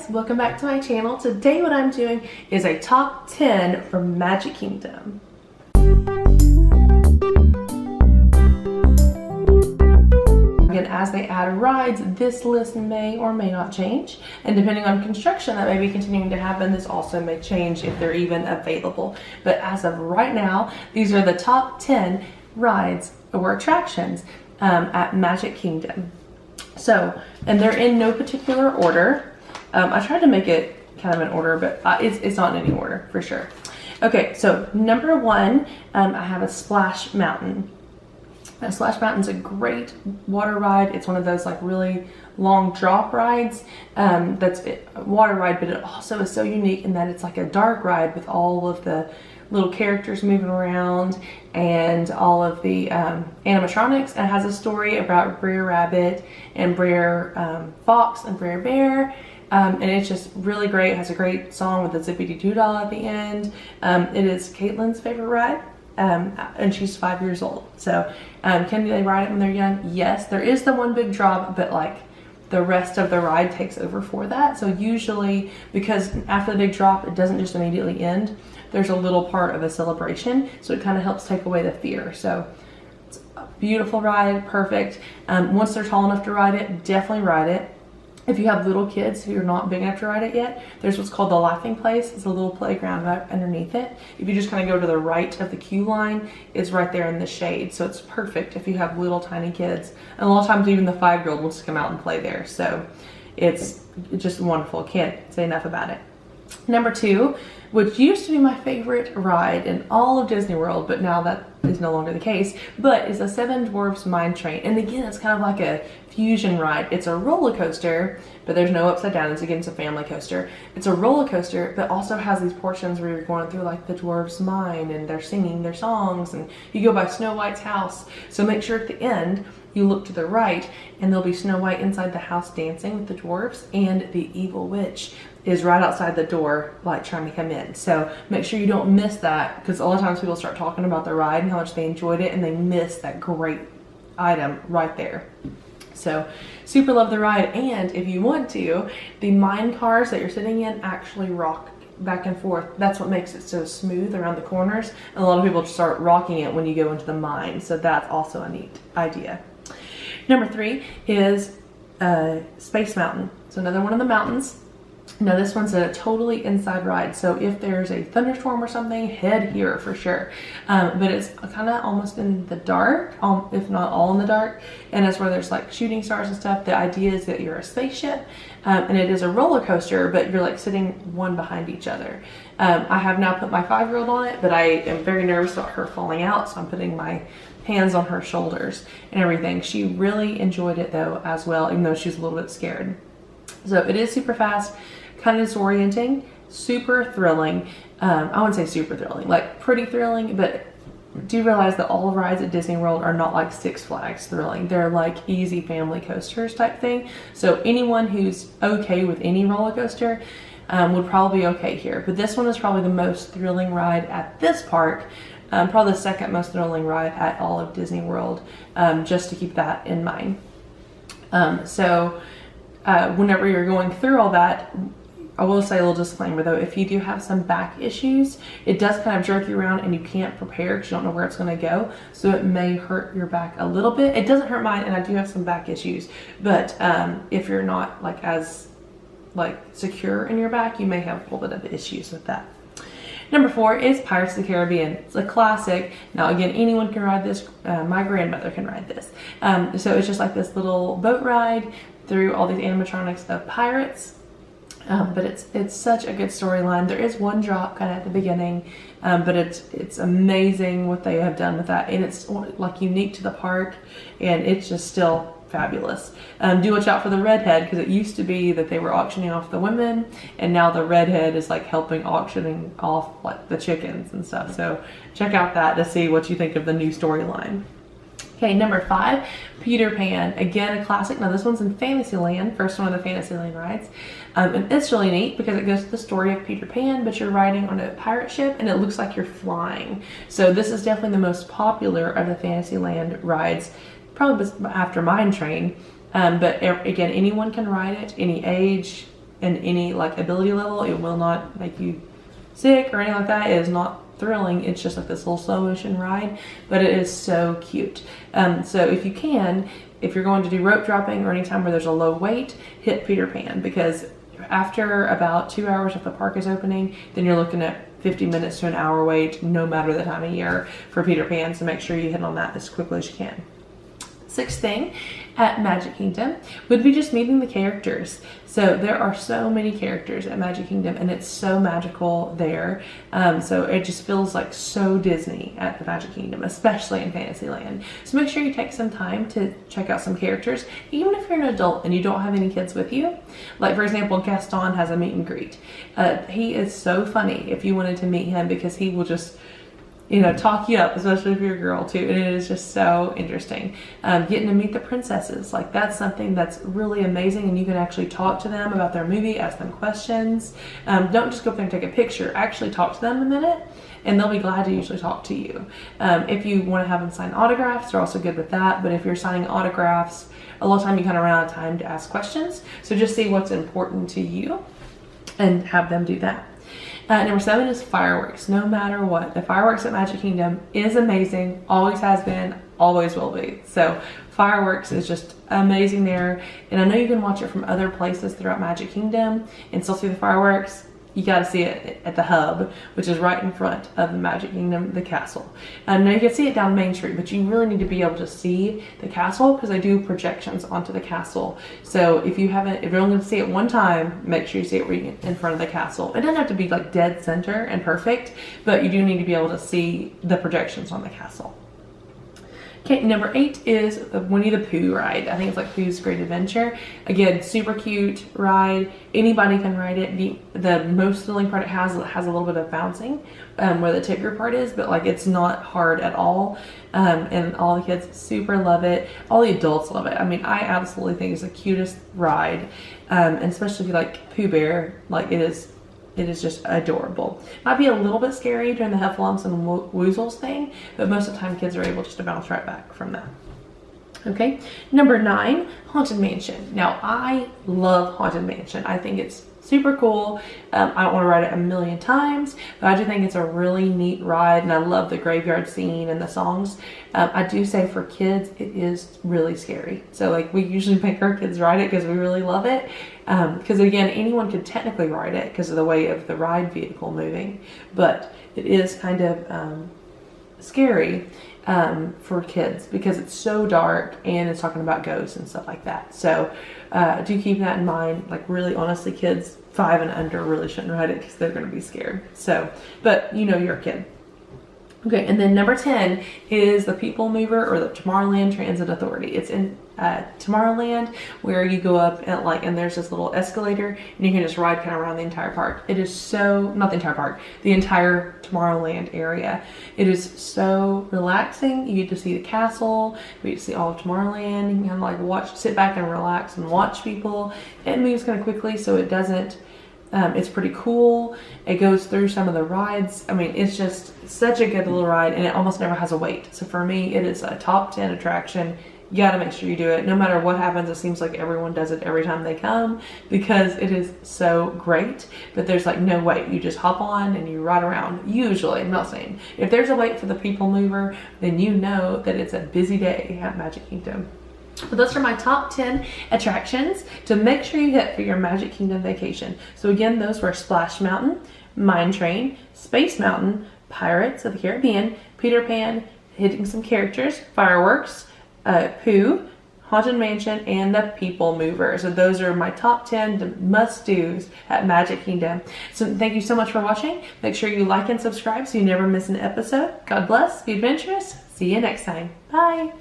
guys, welcome back to my channel. Today what I'm doing is a top 10 for Magic Kingdom. Again, as they add rides, this list may or may not change, and depending on construction that may be continuing to happen, this also may change if they're even available. But as of right now, these are the top 10 rides or attractions at Magic Kingdom. So, and they're in no particular order. I tried to make it kind of in order, but it's not in any order for sure. Okay, so number one, I have a Splash Mountain. Splash Mountain's a great water ride. It's one of those like really long drop rides. That's a water ride, but it also is so unique in that it's like a dark ride with all of the little characters moving around and all of the animatronics. It has a story about Brer Rabbit and Brer Fox and Brer Bear. And it's just really great. It has a great song with the zippity doo dah at the end. It is Caitlin's favorite ride. And she's 5 years old. So can they ride it when they're young? Yes. There is the one big drop, but like the rest of the ride takes over for that. So usually, because after the big drop, it doesn't just immediately end. There's a little part of a celebration. So it kind of helps take away the fear. So it's a beautiful ride. Perfect. Once they're tall enough to ride it, definitely ride it. If you have little kids who are not big enough to ride it yet, there's what's called the Laughing Place. It's a little playground right underneath it. If you just kind of go to the right of the queue line, it's right there in the shade. So it's perfect if you have little tiny kids. And a lot of times even the 5-year-old wants to come out and play there. So it's just wonderful. Can't say enough about it. Number two, which used to be my favorite ride in all of Disney World, but now that is no longer the case, but is the Seven Dwarfs Mine Train. And again, it's kind of like a fusion ride. It's a roller coaster, but there's no upside down. It's a family coaster. It's a roller coaster, but also has these portions where you're going through like the dwarves' mine and they're singing their songs, and you go by Snow White's house. So make sure at the end you look to the right and there'll be Snow White inside the house dancing with the dwarves, and the evil witch is right outside the door, like trying to come in. So make sure you don't miss that, because a lot of times people start talking about the ride and how much they enjoyed it, and they miss that great item right there. So super love the ride. And if you want to, the mine cars that you're sitting in actually rock back and forth. That's what makes it so smooth around the corners. And a lot of people start rocking it when you go into the mine. So that's also a neat idea. Number three is Space Mountain. So another one of the mountains. Now this one's a totally inside ride, so if there's a thunderstorm or something, head here for sure. But it's kind of almost in the dark, if not all in the dark, and it's where there's like shooting stars and stuff. The idea is that you're a spaceship, and it is a roller coaster, but you're like sitting one behind each other. I have now put my 5-year-old on it, but I am very nervous about her falling out, so I'm putting my hands on her shoulders and everything. She really enjoyed it though as well, even though she's a little bit scared. So it is super fast, kind of disorienting, super thrilling. I wouldn't say super thrilling, like pretty thrilling, but do realize that all rides at Disney World are not like Six Flags thrilling. They're like easy family coasters type thing. So anyone who's okay with any roller coaster would probably be okay here. But this one is probably the most thrilling ride at this park. Probably the second most thrilling ride at all of Disney World, just to keep that in mind. Whenever you're going through all that, I will say a little disclaimer though, if you do have some back issues, it does kind of jerk you around and you can't prepare because you don't know where it's going to go. So it may hurt your back a little bit. It doesn't hurt mine, and I do have some back issues, but if you're not like as secure in your back, you may have a little bit of issues with that. Number four is Pirates of the Caribbean. It's a classic. Now again, anyone can ride this. My grandmother can ride this. So it's just like this little boat ride through all these animatronics of pirates. But it's such a good storyline. There is one drop kind of at the beginning, but it's amazing what they have done with that, and it's like unique to the park, and it's just still fabulous. Do watch out for the redhead, because it used to be that they were auctioning off the women, and now the redhead is like helping auctioning off like the chickens and stuff. So check out that to see what you think of the new storyline. Okay, number five, Peter Pan. Again, a classic. Now this one's in Fantasyland, first one of the Fantasyland rides. And it's really neat because it goes to the story of Peter Pan, but you're riding on a pirate ship and it looks like you're flying. So this is definitely the most popular of the Fantasyland rides, probably after Mine Train. But again, anyone can ride it, any age, in any like ability level. It will not make you sick or anything like that. It is not thrilling. It's just like this little slow motion ride, but it is so cute. So if you can, if you're going to do rope dropping or anytime where there's a low wait, hit Peter Pan, because after about 2 hours if the park is opening, then you're looking at 50 minutes to an hour wait, no matter the time of year for Peter Pan. So make sure you hit on that as quickly as you can. Sixth thing at Magic Kingdom would be just meeting the characters. So there are so many characters at Magic Kingdom, and it's so magical there. So it just feels like so Disney at the Magic Kingdom, especially in Fantasyland. So make sure you take some time to check out some characters, even if you're an adult and you don't have any kids with you. Like for example, Gaston has a meet and greet. He is so funny if you wanted to meet him, because he will just, you know, talk you up, especially if you're a girl too, and it is just so interesting. Getting to meet the princesses, like that's something that's really amazing, and you can actually talk to them about their movie, ask them questions. Don't just go up there and take a picture, actually talk to them a minute, and they'll be glad to usually talk to you. If you want to have them sign autographs, they're also good with that, but if you're signing autographs, a lot of time you kind of run out of time to ask questions, so just see what's important to you and have them do that. Number 7 is fireworks. No matter what, the fireworks at Magic Kingdom is amazing, always has been, always will be. So fireworks is just amazing there. And I know you can watch it from other places throughout Magic Kingdom and still see the fireworks. You got to see it at the hub, which is right in front of the Magic Kingdom, the castle. Now you can see it down Main Street, but you really need to be able to see the castle, because they do projections onto the castle. So if you're only going to see it one time, make sure you see it right in front of the castle. It doesn't have to be like dead center and perfect, but you do need to be able to see the projections on the castle. Okay, number 8 is the Winnie the Pooh ride. I think it's like Pooh's Great Adventure. Again, super cute ride. Anybody can ride it. The most thrilling part it has a little bit of bouncing, where the Tigger part is, but like it's not hard at all. And all the kids super love it. All the adults love it. I mean, I absolutely think it's the cutest ride. And especially if you like Pooh Bear, like it is just adorable. Might be a little bit scary during the Heffalumps and Woozles thing, but most of the time kids are able just to bounce right back from that. Okay, number 9, Haunted Mansion. Now I love Haunted Mansion. I think it's super cool. I don't want to ride it a million times, but I do think it's a really neat ride, and I love the graveyard scene and the songs. I do say for kids, it is really scary. So like we usually make our kids ride it because we really love it. Because again, anyone could technically ride it because of the way of the ride vehicle moving, but it is kind of scary for kids because it's so dark and it's talking about ghosts and stuff like that. So do keep that in mind. Like really, honestly, kids 5 and under really shouldn't ride it because they're going to be scared. So, but you know, you're a kid. Okay, and then number 10 is the People Mover, or the Tomorrowland Transit Authority. It's in Tomorrowland, where you go up and there's this little escalator, and you can just ride kind of around the entire park. It is so, not the entire park, the entire Tomorrowland area. It is so relaxing. You get to see the castle, you get to see all of Tomorrowland. You can kind of like sit back and relax and watch people. It moves kind of quickly, so it doesn't. It's pretty cool. It goes through some of the rides. I mean, it's just such a good little ride, and it almost never has a wait. So for me, it is a top 10 attraction. You gotta make sure you do it. No matter what happens, it seems like everyone does it every time they come because it is so great. But there's like no wait. You just hop on and you ride around. Usually, I'm not saying. If there's a wait for the People Mover, then you know that it's a busy day at Magic Kingdom. So those are my top 10 attractions to make sure you hit for your Magic Kingdom vacation. So again, those were Splash Mountain, Mine Train, Space Mountain, Pirates of the Caribbean, Peter Pan, hitting some characters, Fireworks, Pooh, Haunted Mansion, and the People Mover. So those are my top 10 must-dos at Magic Kingdom. So thank you so much for watching. Make sure you like and subscribe so you never miss an episode. God bless, be adventurous. See you next time. Bye.